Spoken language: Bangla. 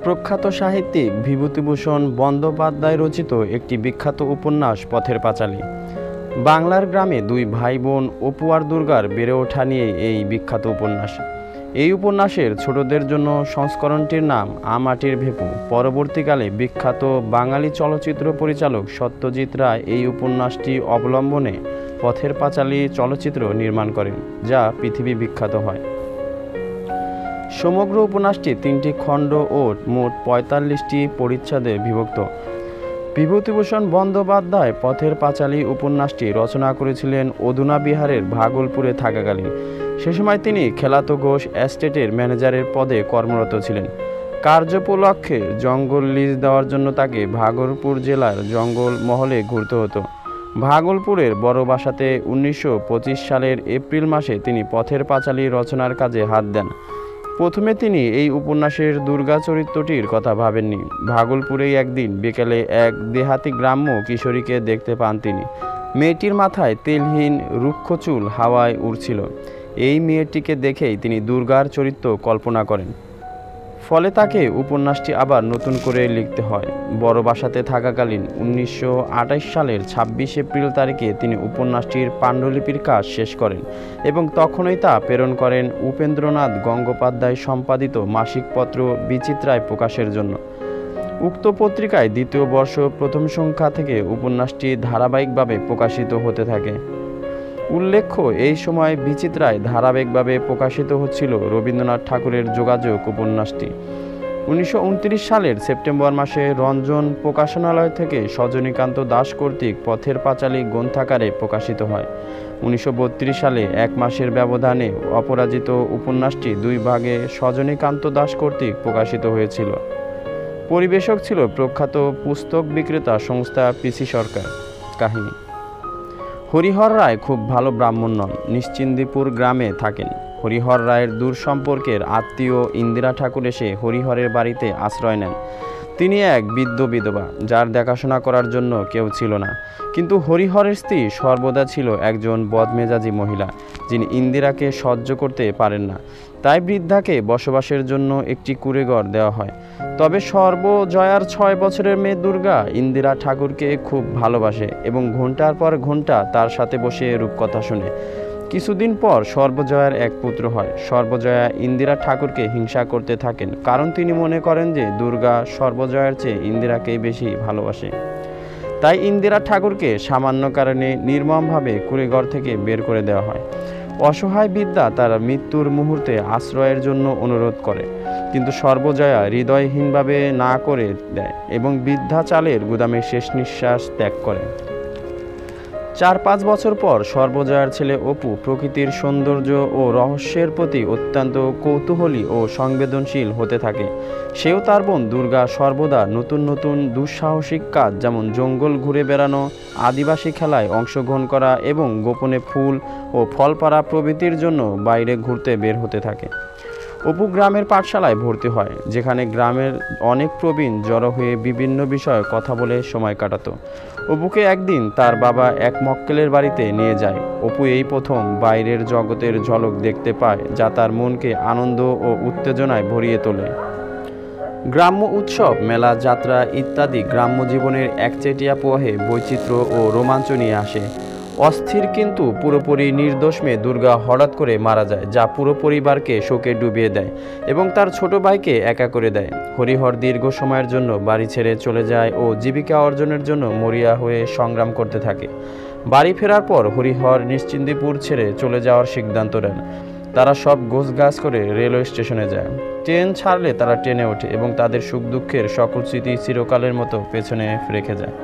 প্রখ্যাত সাহিত্যিক বিভূতিভূষণ বন্দ্যোপাধ্যায় রচিত একটি বিখ্যাত উপন্যাস পথের পাঁচালী। বাংলার গ্রামে দুই ভাই বোন অপু আর দুর্গার বেড়ে ওঠা নিয়ে এই বিখ্যাত উপন্যাস। এই উপন্যাসের ছোটদের জন্য সংস্করণটির নাম মাটির ভেপু। পরবর্তীকালে বিখ্যাত বাঙালি চলচ্চিত্র পরিচালক সত্যজিৎ রায় এই উপন্যাসটি অবলম্বনে পথের পাঁচালী চলচ্চিত্র নির্মাণ করেন, যা পৃথিবী বিখ্যাত হয়। সমগ্র উপন্যাসটি 3টি খণ্ড ও মোট 45টি পরিচ্ছেদে বিভক্ত। বিভূতিভূষণ বন্দ্যোপাধ্যায় পথের পাঁচালী উপন্যাসটি রচনা করেছিলেন অধুনা বিহারের ভাগলপুরে থাকাকালীন। সে সময় তিনি খেলাতো ঘোষ এস্টেটের ম্যানেজারের পদে কর্মরত ছিলেন। কার্যোপলক্ষে জঙ্গল লিজ দেওয়ার জন্য তাকে ভাগলপুর জেলার জঙ্গল মহলে ঘুরতে হতো। ভাগলপুরের বড় বাসাতে 1925 সালের এপ্রিল মাসে তিনি পথের পাঁচালী রচনার কাজে হাত দেন। প্রথমে তিনি এই উপন্যাসের দুর্গা চরিত্রটির কথা ভাবেননি। ভাগলপুরেই একদিন বিকেলে এক দেহাতি গ্রাম্য কিশোরীকে দেখতে পান তিনি। মেয়েটির মাথায় তেলহীন রুক্ষ চুল হাওয়ায় উড়ছিল। এই মেয়েটিকে দেখেই তিনি দুর্গার চরিত্র কল্পনা করেন। ফলে তাকে উপন্যাসটি আবার নতুন করে লিখতে হয়। বড় বাসাতে থাকাকালীন 1928 সালের 26 এপ্রিল তারিখে তিনি উপন্যাসটির পাণ্ডুলিপির কাজ শেষ করেন এবং তখনই তা প্রেরণ করেন উপেন্দ্রনাথ গঙ্গোপাধ্যায় সম্পাদিত মাসিক পত্র বিচিত্রায় প্রকাশের জন্য। উক্ত পত্রিকায় দ্বিতীয় বর্ষ প্রথম সংখ্যা থেকে উপন্যাসটি ধারাবাহিকভাবে প্রকাশিত হতে থাকে। উল্লেখ্য, এই সময় বিচিত্রায় ধারাবাহিকভাবে প্রকাশিত হচ্ছিল রবীন্দ্রনাথ ঠাকুরের যোগাযোগ উপন্যাসটি। 1929 সালের সেপ্টেম্বর মাসে রঞ্জন প্রকাশনালয় থেকে সজনীকান্ত দাস কর্তৃক পথের পাঁচালী গ্রন্থাকারে প্রকাশিত হয়। 1932 সালে 1 মাসের ব্যবধানে অপরাজিত উপন্যাসটি 2 ভাগে সজনীকান্ত দাস কর্তৃক প্রকাশিত হয়েছিল। পরিবেশক ছিল প্রখ্যাত পুস্তক বিক্রেতা সংস্থা পিসি সরকার। কাহিনী: হরিহর রায় খুব ভালো ব্রাহ্মণ নন, নিশ্চিন্দিপুর গ্রামে থাকেন। হরিহর রায়ের দূর সম্পর্কের আত্মীয় ইন্দিরা ঠাকুর এসে হরিহরের বাড়িতে আশ্রয় নেন। তিনি এক বৃদ্ধ বিধবা, যার দেখাশোনা করার জন্য কেউ ছিল না। কিন্তু হরিহরের স্ত্রী সর্বদা ছিল একজন বদমেজাজি মহিলা, যিনি ইন্দিরাকে সহ্য করতে পারেন না। তাই বৃদ্ধাকে বসবাসের জন্য একটি কুঁড়েঘর দেওয়া হয়। তবে সর্বজয়ার 6 বছরের মেয়ে দুর্গা ইন্দিরা ঠাকুরকে খুব ভালোবাসে এবং ঘন্টার পর ঘন্টা তার সাথে বসে রূপকথা শুনে। কিছুদিন পর সর্বজয়ার এক পুত্র হয়। সর্বজয়া ইন্দিরা ঠাকুরকে হিংসা করতে থাকেন, কারণ তিনি মনে করেন যে দুর্গা সর্বজয়ার চেয়ে ইন্দিরাকেই বেশি ভালোবাসে। তাই ইন্দিরা ঠাকুরকে সামান্য কারণে নির্মমভাবে কুঁড়েঘর থেকে বের করে দেওয়া হয়। অসহায় বৃদ্ধা তার মৃত্যুর মুহূর্তে আশ্রয়ের জন্য অনুরোধ করে, কিন্তু সর্বজয়া হৃদয়হীনভাবে না করে দেয় এবং বৃদ্ধা চালের গুদামে শেষ নিঃশ্বাস ত্যাগ করে। 4-5 বছর পর সর্বজয়ার ছেলে অপু প্রকৃতির সৌন্দর্য ও রহস্যের প্রতি অত্যন্ত কৌতূহলী ও সংবেদনশীল হতে থাকে। সেও তার বোন দুর্গা সর্বদা নতুন নতুন দুঃসাহসিক কাজ, যেমন জঙ্গল ঘুরে বেড়ানো, আদিবাসী খেলায় অংশগ্রহণ করা এবং গোপনে ফুল ও ফল পাড়া প্রভৃতির জন্য বাইরে ঘুরতে বের হতে থাকে। অপু গ্রামের পাঠশালায় ভর্তি হয়, যেখানে গ্রামের অনেক প্রবীণ জড়ো হয়ে বিভিন্ন বিষয়ে কথা বলে সময় কাটাতো। অপুকে একদিন তার বাবা এক মক্কেলের বাড়িতে নিয়ে যায়। অপু এই প্রথম বাইরের জগতের ঝলক দেখতে পায়, যা তার মনকে আনন্দ ও উত্তেজনায় ভরিয়ে তোলে। গ্রাম্য উৎসব, মেলা, যাত্রা ইত্যাদি গ্রাম্য জীবনের একচেটিয়া প্রবাহে বৈচিত্র্য ও রোমাঞ্চ নিয়ে আসে। অস্থির কিন্তু পুরোপুরি নির্দোষ মেয়ে দুর্গা হঠাৎ করে মারা যায়, যা পুরো পরিবারকে শোকে ডুবিয়ে দেয় এবং তার ছোট ভাইকে একা করে দেয়। হরিহর দীর্ঘ সময়ের জন্য বাড়ি ছেড়ে চলে যায় ও জীবিকা অর্জনের জন্য মরিয়া হয়ে সংগ্রাম করতে থাকে। বাড়ি ফেরার পর হরিহর নিশ্চিন্দিপুর ছেড়ে চলে যাওয়ার সিদ্ধান্ত নেন। তারা সব গোছগাছ করে রেলওয়ে স্টেশনে যায়। ট্রেন ছাড়লে তারা ট্রেনে ওঠে এবং তাদের সুখ দুঃখের সকল স্মৃতি চিরকালের মতো পেছনে রেখে যায়।